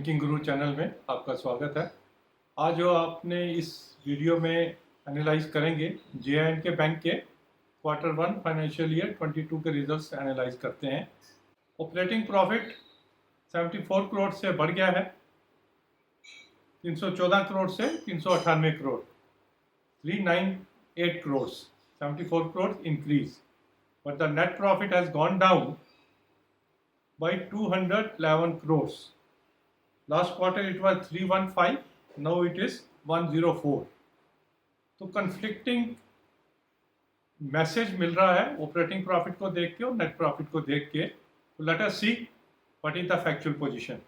Banking गुरु channel में आपका स्वागत है। आज जो आपने इस वीडियो में एनालाइज करेंगे जे.एंड.के बैंक के क्वार्टर 1 फाइनेंशियल ईयर 22 के रिजल्ट्स एनालाइज करते हैं। ऑपरेटिंग प्रॉफिट 74 करोड़ से बढ़ गया है 314 करोड़ से 398 crore 398 crore 74 crore increase, but the net profit has gone down by 211 crores. Last quarter it was 315, now it is 104. तो conflicting मैसेज मिल रहा है ऑपरेटिंग प्रॉफिट को देख के और नेट प्रॉफिट को देख के। Let us see what is the factual position.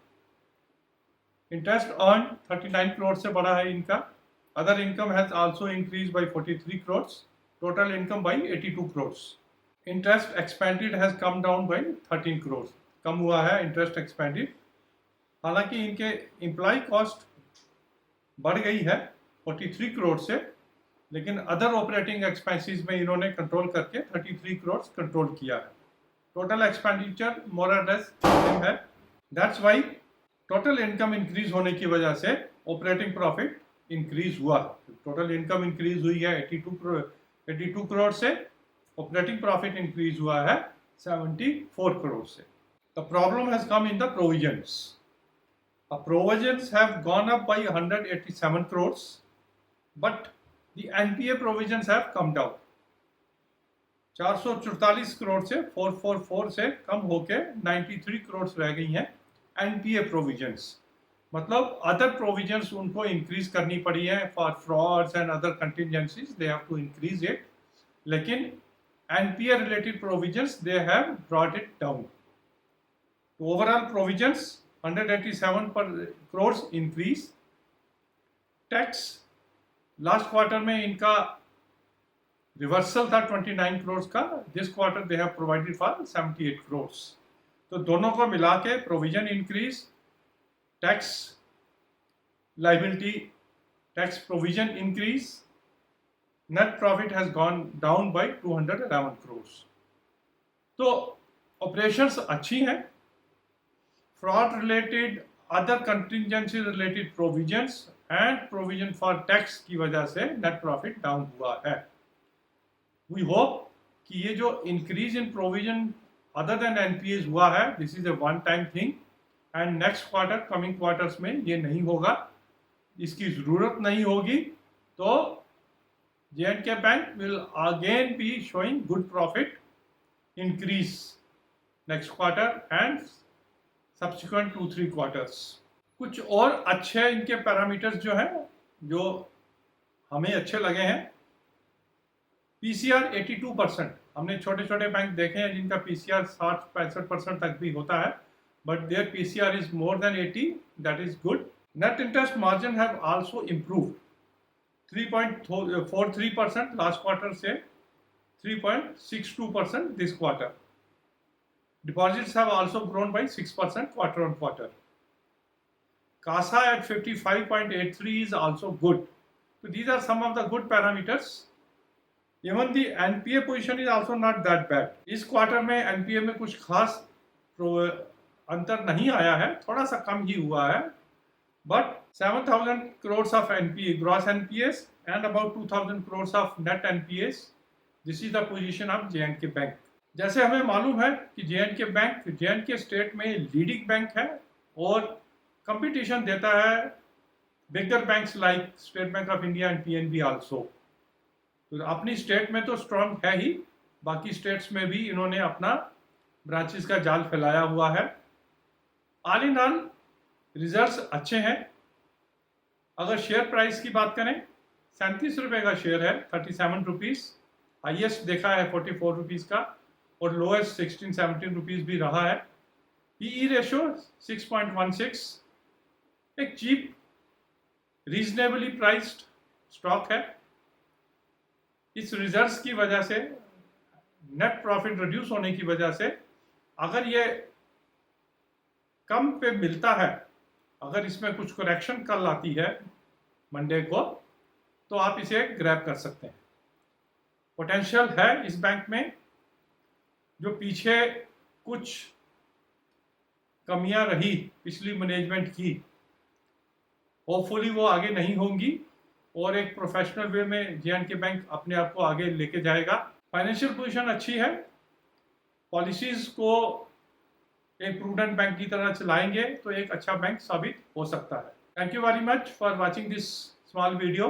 Interest earn 39 crore से बढ़ा है इनका। Other income has also increase by 43 crore, total income by 82 crore. Interest expended has come down by 13 crore, कम हुआ है इंटरेस्ट एक्सपेंडेड। हालांकि इनके एम्प्लॉय कॉस्ट बढ़ गई है 43 करोड़ से, लेकिन अदर ऑपरेटिंग एक्सपेंसेस में इन्होंने कंट्रोल करके 33 करोड़ कंट्रोल किया है। टोटल एक्सपेंडिचर मोर और लेस सेम है। That's why total income increase होने की वजह से ऑपरेटिंग प्रॉफिट इंक्रीज हुआ। टोटल इनकम इंक्रीज हुई है 82 करोड़ से, ऑपरेटिंग प्रॉफिट इंक्रीज हुआ है 74 करोड़ से। The problem has come in the provisions. Provisions have gone up by 187 crores, but the NPA provisions have come down. 444 crore से 444 से कम होके 93 करोड़ रह गई हैं NPA provisions। मतलब अदर provisions उनको increase करनी पड़ी है for frauds and other contingencies, they have to increase it, लेकिन NPA related provisions they have brought it down। Overall provisions 187 crores increase। Tax last quarter में इनका रिवर्सल था 29 करोड़ का, this quarter they have provided for 78 crore. तो दोनों को मिला के provision increase, tax liability, tax provision increase, net profit has gone down by 211 crore. तो ऑपरेशंस अच्छी हैं। Fraud related, other contingency related provisions and provision for tax की वजह से नेट प्रॉफिट डाउन हुआ है। वी होप कि ये जो increase in provision other than NPS हुआ है, this is a one time thing and next quarter, coming quarters में ये नहीं होगा, इसकी जरूरत नहीं होगी। तो J&K bank will again be showing good profit increase next quarter and subsequent 2-3 quarters. कुछ और अच्छे इनके पैरामीटर्स जो हैं, जो हमें अच्छे लगे हैं। पीसीआर 82%। हमने छोटे छोटे बैंक देखे हैं जिनका पीसीआर 60-65% तक भी होता है, but there PCR is more than 80, that is good. Net interest margin have also improved 3.43% last quarter से 3.62% this quarter. Deposits have also grown by 6% quarter on quarter. CASA at 55.83 is also good. So these are some of the good parameters. Even the NPA position is also not that bad. इस quarter में NPA में कुछ खास अंतर नहीं आया है, थोड़ा सा कम ही हुआ है, but 7,000 crores of NPA, gross NPAs and about 2,000 crores of net NPAs. This is the position of J&K Bank. जैसे हमें मालूम है कि जे.एंड.के बैंक जे.एंड.के स्टेट में लीडिंग बैंक है और कंपटीशन देता है bigger banks like State Bank of India and PNB also. तो अपनी स्टेट में तो स्ट्रॉन्ग है ही, बाकी स्टेट्स में भी इन्होंने अपना ब्रांचेस का जाल फैलाया हुआ है। ऑल इन ऑल रिजल्ट्स अच्छे हैं। अगर शेयर प्राइस की बात करें, 37 रुपये का शेयर है, 37 रुपीज़। हाइएस्ट देखा है 44 रुपीज़ का और लोएस्ट 16-17 रुपीज़ भी रहा है। पीई रेशो 6.16, एक चीप रीजनेबली प्राइस्ड स्टॉक है। इस रिजल्ट्स की वजह से, नेट प्रॉफिट रिड्यूस होने की वजह से, अगर ये कम पे मिलता है, अगर इसमें कुछ करेक्शन कल आती है मंडे को, तो आप इसे ग्रैब कर सकते हैं। पोटेंशियल है इस बैंक में। जो पीछे कुछ कमियां रही पिछली मैनेजमेंट की, होपफुली वो आगे नहीं होंगी और एक प्रोफेशनल वे में J&K बैंक अपने आप को आगे लेके जाएगा। फाइनेंशियल पोजीशन अच्छी है, पॉलिसीज को एक प्रूडेंट बैंक की तरह चलाएंगे तो एक अच्छा बैंक साबित हो सकता है। Thank you very much for watching this small video.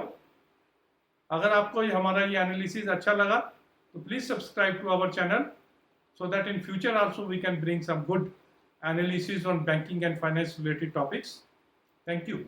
अगर आपको हमारा ये एनालिसिस अच्छा लगा तो please subscribe to our channel so that in future also we can bring some good analysis on banking and finance related topics. Thank you.